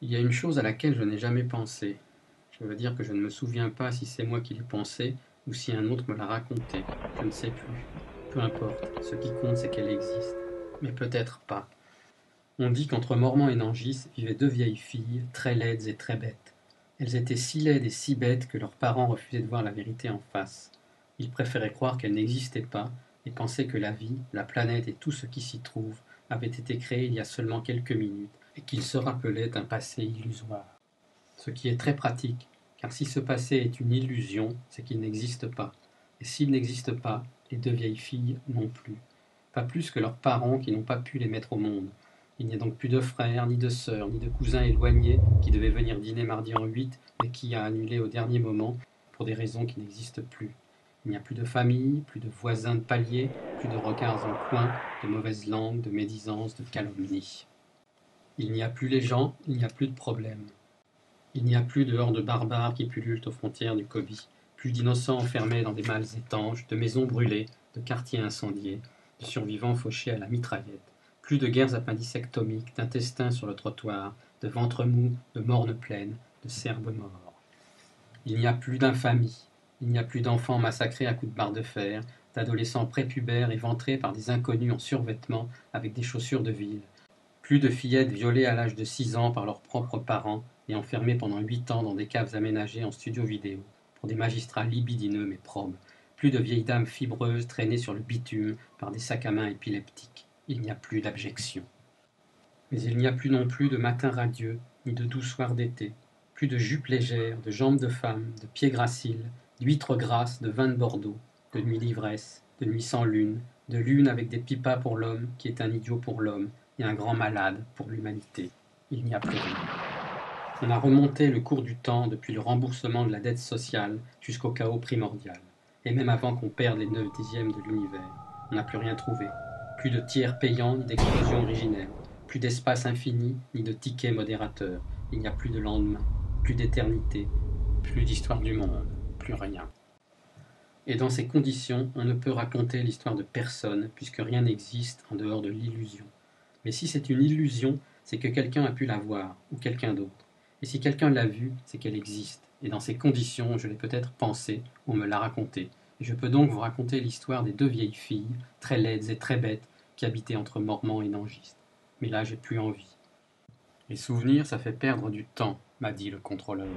Il y a une chose à laquelle je n'ai jamais pensé. Je veux dire que je ne me souviens pas si c'est moi qui l'ai pensé ou si un autre me l'a raconté. Je ne sais plus. Peu importe. Ce qui compte, c'est qu'elle existe. Mais peut-être pas. On dit qu'entre Mormant et Nangis vivaient deux vieilles filles, très laides et très bêtes. Elles étaient si laides et si bêtes que leurs parents refusaient de voir la vérité en face. Ils préféraient croire qu'elles n'existaient pas et pensaient que la vie, la planète et tout ce qui s'y trouve avaient été créés il y a seulement quelques minutes et qu'ils se rappelaient un passé illusoire. Ce qui est très pratique, car si ce passé est une illusion, c'est qu'il n'existe pas. Et s'il n'existe pas, les deux vieilles filles non plus. Pas plus que leurs parents qui n'ont pas pu les mettre au monde. Il n'y a donc plus de frères, ni de sœurs, ni de cousins éloignés qui devaient venir dîner mardi en 8 et qui a annulé au dernier moment pour des raisons qui n'existent plus. Il n'y a plus de famille, plus de voisins de palier, plus de regards en coin, de mauvaises langues, de médisances, de calomnies. Il n'y a plus les gens, il n'y a plus de problèmes. Il n'y a plus de hordes barbares qui pullulent aux frontières du Kobi, plus d'innocents enfermés dans des malles étanches, de maisons brûlées, de quartiers incendiés, de survivants fauchés à la mitraillette, plus de guerres appendicectomiques, d'intestins sur le trottoir, de ventres mous, de mornes pleines, de Serbes morts. Il n'y a plus d'infamie, il n'y a plus d'enfants massacrés à coups de barre de fer, d'adolescents prépubères éventrés par des inconnus en survêtement avec des chaussures de ville, plus de fillettes violées à l'âge de 6 ans par leurs propres parents et enfermées pendant 8 ans dans des caves aménagées en studio vidéo pour des magistrats libidineux mais probes, plus de vieilles dames fibreuses traînées sur le bitume par des sacs à main épileptiques. Il n'y a plus d'abjection. Mais il n'y a plus non plus de matins radieux, ni de doux soirs d'été, plus de jupes légères, de jambes de femmes, de pieds graciles, d'huîtres grasses, de vin de Bordeaux, de nuits d'ivresse, de nuits sans lune, de lune avec des pipas pour l'homme qui est un idiot pour l'homme et un grand malade pour l'humanité. Il n'y a plus rien. On a remonté le cours du temps depuis le remboursement de la dette sociale jusqu'au chaos primordial. Et même avant qu'on perde les 9/10 de l'univers, on n'a plus rien trouvé. Plus de tiers payants ni d'explosion originelle. Plus d'espace infini ni de tickets modérateurs. Il n'y a plus de lendemain, plus d'éternité, plus d'histoire du monde, plus rien. Et dans ces conditions, on ne peut raconter l'histoire de personne puisque rien n'existe en dehors de l'illusion. Mais si c'est une illusion, c'est que quelqu'un a pu la voir, ou quelqu'un d'autre. Et si quelqu'un l'a vue, c'est qu'elle existe. Et dans ces conditions, je l'ai peut-être pensée, ou me l'a racontée. Et je peux donc vous raconter l'histoire des deux vieilles filles, très laides et très bêtes, qui habitaient entre Mormant et Nangis. Mais là, j'ai plus envie. Les souvenirs, ça fait perdre du temps, m'a dit le contrôleur.